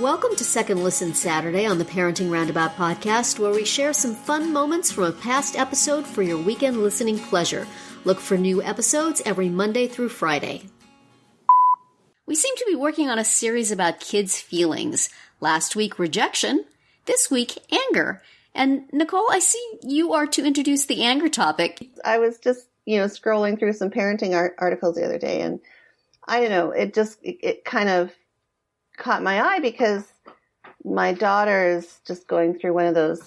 Welcome to Second Listen Saturday on the Parenting Roundabout podcast, where we share some fun moments from a past episode for your weekend listening pleasure. Look for new episodes every Monday through Friday. We seem to be working on a series about kids' feelings. Last week, rejection. This week, anger. And Nicole, I see you are to introduce the anger topic. I was just, scrolling through some parenting articles the other day, and I don't know, it kind of caught my eye because my daughter is just going through one of those,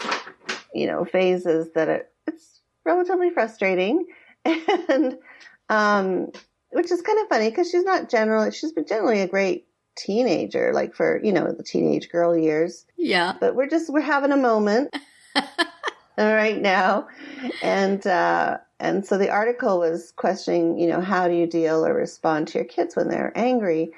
phases that it's relatively frustrating, and which is kind of funny because she's been generally a great teenager, like for, the teenage girl years. Yeah. But we're having a moment right now. And so the article was questioning, how do you deal or respond to your kids when they're angry?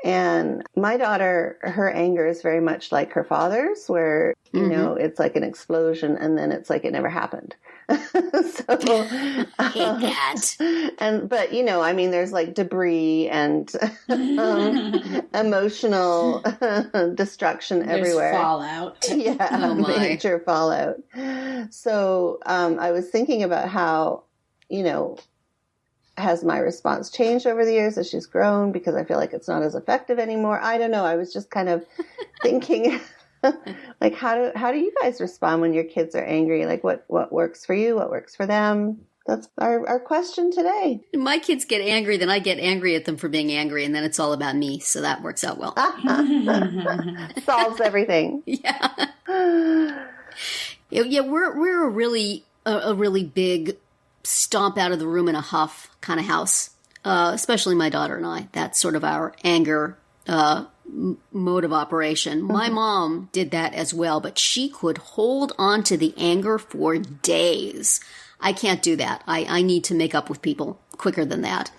And my daughter, her anger is very much like her father's, where, it's like an explosion and then it's like it never happened. But, there's like debris and emotional destruction everywhere. Fallout. Yeah, major fallout. So I was thinking about how, has my response changed over the years as she's grown because I feel like it's not as effective anymore? I don't know. I was just kind of thinking, like, how do you guys respond when your kids are angry? Like, what works for you? What works for them? That's our question today. My kids get angry, then I get angry at them for being angry, and then it's all about me. So that works out well. Solves everything. Yeah. Yeah, we're a really big stomp out of the room in a huff kind of house, especially my daughter and I. That's sort of our anger mode of operation. My mom did that as well, but she could hold on to the anger for days. I can't do that. I need to make up with people quicker than that.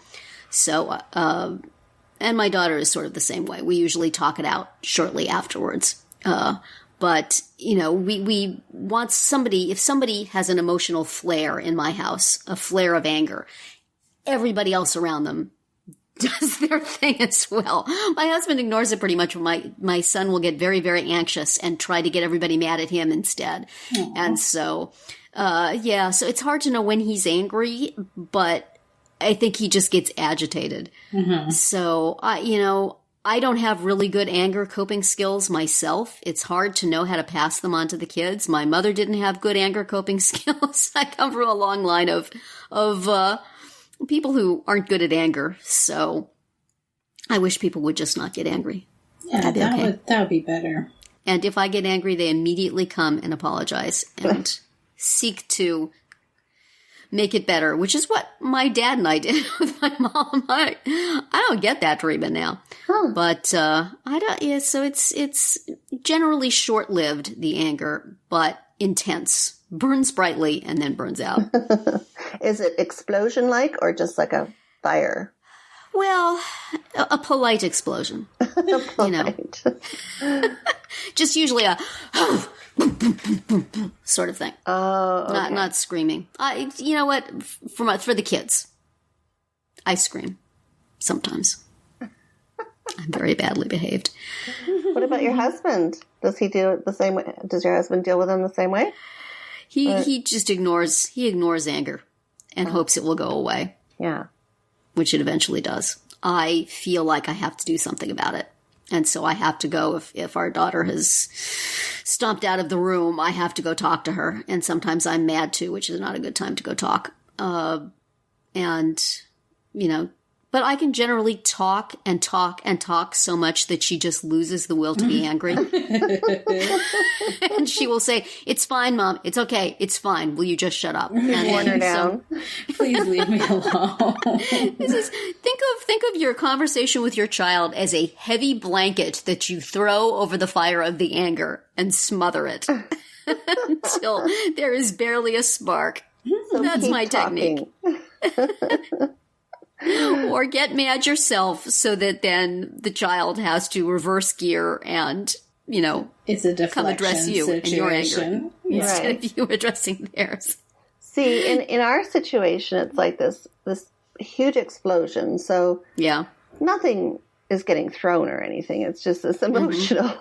So, and my daughter is sort of the same way. We usually talk it out shortly afterwards. But, we want somebody, if somebody has an emotional flare in my house, a flare of anger, everybody else around them does their thing as well. My husband ignores it pretty much. My son will get very, very anxious and try to get everybody mad at him instead. Aww. And so, so it's hard to know when he's angry, but I think he just gets agitated. Mm-hmm. So, I don't have really good anger coping skills myself. It's hard to know how to pass them on to the kids. My mother didn't have good anger coping skills. I come from a long line of people who aren't good at anger. So I wish people would just not get angry. Yeah, that would be better. And if I get angry, they immediately come and apologize and seek to make it better, which is what my dad and I did with my mom. I don't get that treatment now, but I don't. Yeah, so it's generally short-lived, the anger, but intense, burns brightly, and then burns out. Is it explosion-like or just like a fire? Well, a polite explosion. Polite. Just usually a sort of thing. Oh, okay. Not screaming. You know what? For the kids, I scream sometimes. I'm very badly behaved. What about your husband? Does he do it the same way? Does your husband deal with them the same way? He just ignores anger and hopes it will go away. Yeah. Which it eventually does. I feel like I have to do something about it. And so I have to go, if our daughter has stomped out of the room, I have to go talk to her. And sometimes I'm mad too, which is not a good time to go talk. But I can generally talk and talk and talk so much that she just loses the will to be angry. And she will say, "It's fine, Mom. It's okay. It's fine. Will you just shut up?" And warn her down. Please leave me alone. Think of your conversation with your child as a heavy blanket that you throw over the fire of the anger and smother it until there is barely a spark. So that's my talking. technique. Or get mad yourself so that then the child has to reverse gear and, it's a come address you situation. in your anger instead Right. of you addressing theirs. See, in our situation, it's like this huge explosion. So yeah, nothing is getting thrown or anything. It's just this emotional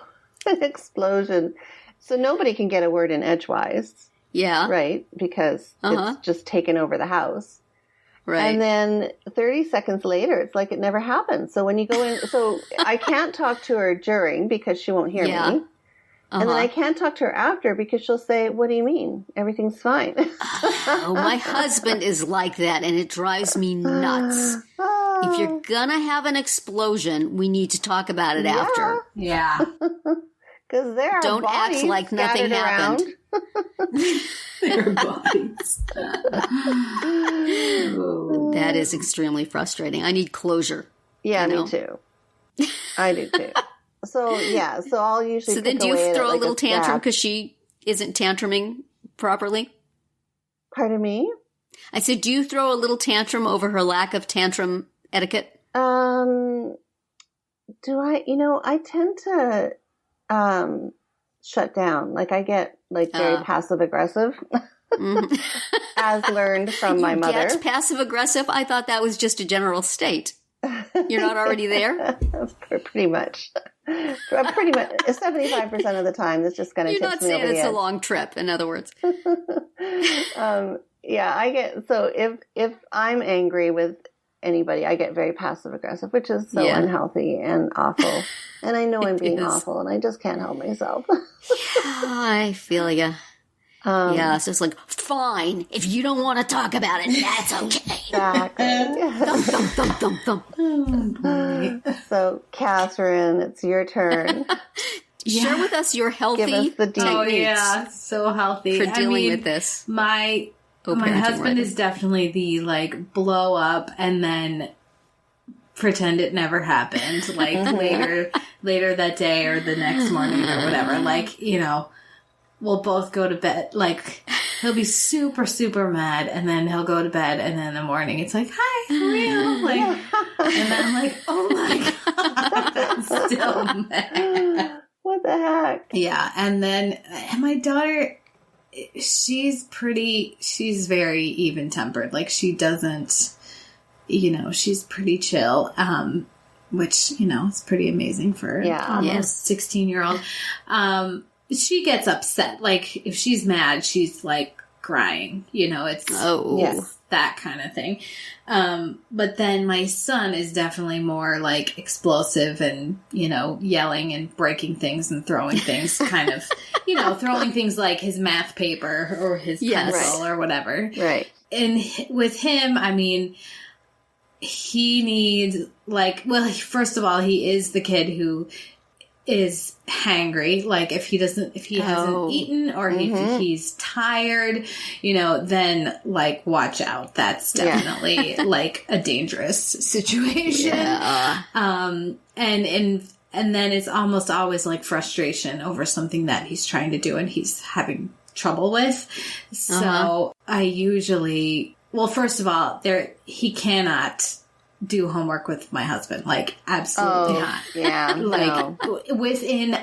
explosion. So nobody can get a word in edgewise. Yeah. Right? Because it's just taken over the house. Right. And then 30 seconds later, it's like it never happened. So when you go in, so I can't talk to her during because she won't hear me. And then I can't talk to her after because she'll say, what do you mean? Everything's fine. Oh, my husband is like that, and it drives me nuts. If you're going to have an explosion, we need to talk about it after. Yeah. Because there are Don't bodies act like nothing happened. Their bodies. That is extremely frustrating. I need closure. Yeah, you know? me too. I do too. So, yeah, so I'll usually So then pick do you away at throw it a like little tantrum scrap. because she isn't tantruming properly? Pardon me? I said, do you throw a little tantrum over her lack of tantrum etiquette? Do I, I tend to shut down. Like I get like very passive aggressive, as learned from my mother. Get passive aggressive? I thought that was just a general state. You're not already there? Pretty much. Pretty much 75% of the time, it's just going to You're tip not me over saying the it's a edge. long trip, in other words. Yeah, I get so if I'm angry with anybody, I get very passive aggressive, which is so unhealthy and awful. And I know I'm being awful, and I just can't help myself. I feel you. Yeah, it's just like, fine, if you don't want to talk about it, that's okay. Exactly. Thump, thump, thump, thump. So, Catherine, it's your turn. Share with us your healthy Give us the deep- Oh, techniques yeah. So healthy. for dealing with this. My parenting, husband right? is definitely the like blow up and then pretend it never happened. Like later that day or the next morning or whatever. Like, we'll both go to bed. Like he'll be super, super mad and then he'll go to bed and then in the morning it's like, hi, how are you? Like, and then I'm like, oh my God, I'm still mad. What the heck? Yeah. And my daughter, she's very even tempered. Like she doesn't, she's pretty chill. Which, is pretty amazing for almost 16-year-old. She gets upset. Like if she's mad, she's like crying, it's that kind of thing. But then my son is definitely more like explosive and, yelling and breaking things and throwing things kind of, throwing things like his math paper or his pencil or whatever. Right. And with him, I mean, he needs first of all, he is the kid who is hangry. Like if he hasn't eaten or if he's tired, then like watch out. That's definitely like a dangerous situation. Yeah. And then it's almost always like frustration over something that he's trying to do and he's having trouble with. So I usually, first of all, he cannot do homework with my husband. Like, absolutely not. Yeah. Like, within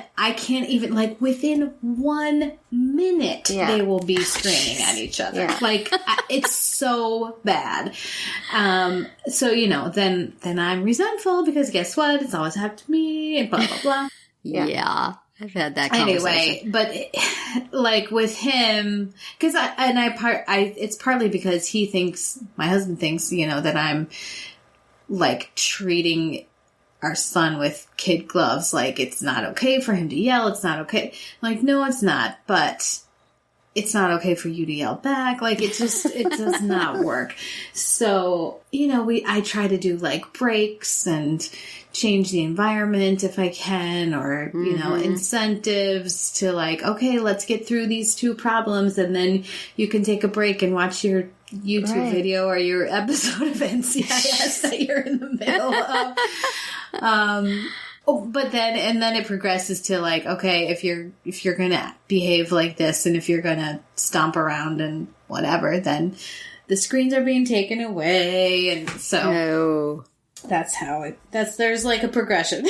1 minute, they will be screaming at each other. Yeah. Like, it's so bad. So, then I'm resentful because guess what? It's always happened to me and blah, blah, blah. Yeah. I've had that conversation. Anyway, but like with him, because it's partly because my husband thinks, that I'm like treating our son with kid gloves. Like it's not okay for him to yell. It's not okay. I'm like, no, it's not. But it's not okay for you to yell back. Like it does not work. So, I try to do like breaks and change the environment if I can, or, incentives to like, okay, let's get through these 2 problems and then you can take a break and watch your YouTube video or your episode of NCIS that you're in the middle of. But then it progresses to like, okay, if you're going to behave like this and if you're going to stomp around and whatever, then the screens are being taken away. And so that's how there's like a progression.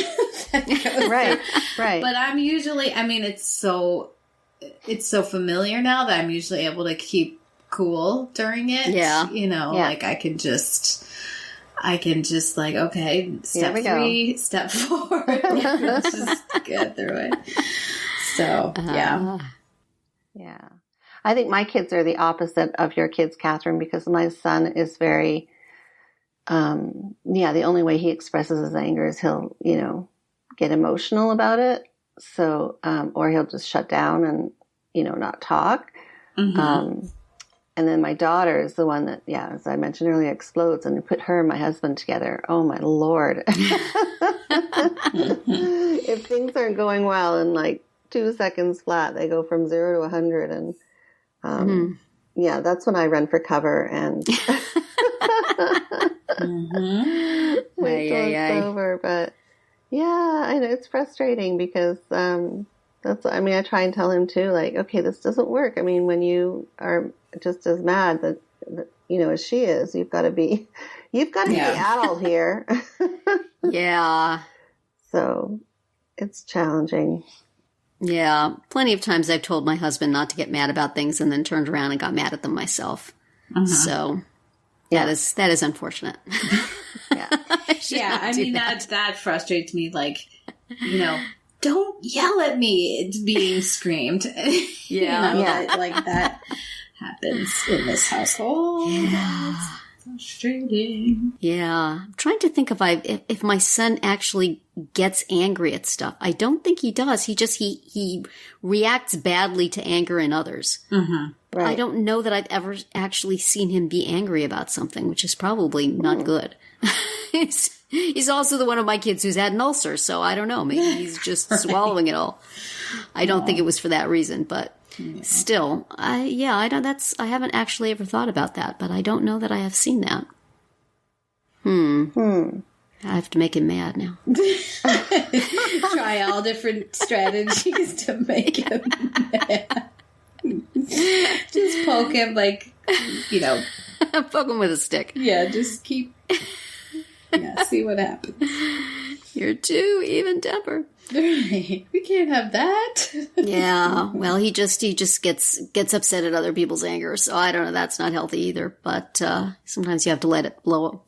Right. But I'm usually, it's so familiar now that I'm usually able to keep cool during it. Yeah. Like I can just, I can just like, okay, step we go. 3, step 4, just get through it. So, yeah. Yeah. I think my kids are the opposite of your kids, Catherine, because my son is very, the only way he expresses his anger is he'll, get emotional about it. So, or he'll just shut down and, not talk. Mm-hmm. And then my daughter is the one that, as I mentioned earlier, explodes, and you put her and my husband together. Oh my Lord. If things aren't going well in like 2 seconds flat, they go from 0 to 100. And that's when I run for cover and wait till it's over. But I know it's frustrating because I try and tell him too, like, okay, this doesn't work. I mean, when you are just as mad that as she is, you've got to be adult here. Yeah. So it's challenging. Yeah. Plenty of times I've told my husband not to get mad about things and then turned around and got mad at them myself. So that is unfortunate. I mean, that frustrates me. Like, don't yell at me. It's being screamed. Like that happens in this household. Yeah. It's frustrating. Yeah. I'm trying to think if my son actually gets angry at stuff. I don't think he does. He reacts badly to anger in others. Mm-hmm. Right. I don't know that I've ever actually seen him be angry about something, which is probably not good. He's also the one of my kids who's had an ulcer, so I don't know. Maybe he's just swallowing it all. I don't think it was for that reason, but still, I don't. I haven't actually ever thought about that, but I don't know that I have seen that. I have to make him mad now. Try all different strategies to make him mad. Just poke him, like, Poke him with a stick. Yeah, just keep. See what happens. You're too even tempered. We can't have that. Yeah, well, he just gets upset at other people's anger, so I don't know. That's not healthy either. But sometimes you have to let it blow.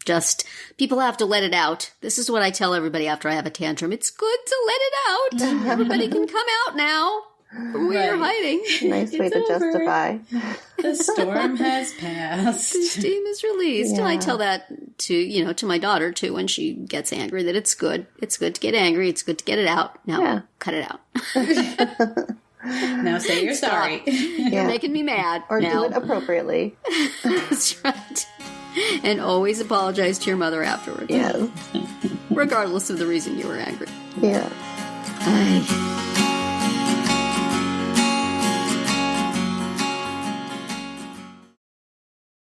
Just people have to let it out. This is what I tell everybody after I have a tantrum. It's good to let it out. Everybody can come out now from where you're hiding. Nice way to justify. The storm has passed. The steam is released. And I tell that to my daughter too when she gets angry, that it's good. It's good to get angry. It's good to get it out. Now cut it out. Now say you're sorry. You're making me mad. Or now. do it appropriately. That's right. And always apologize to your mother afterwards. Yes. Regardless of the reason you were angry. Yeah.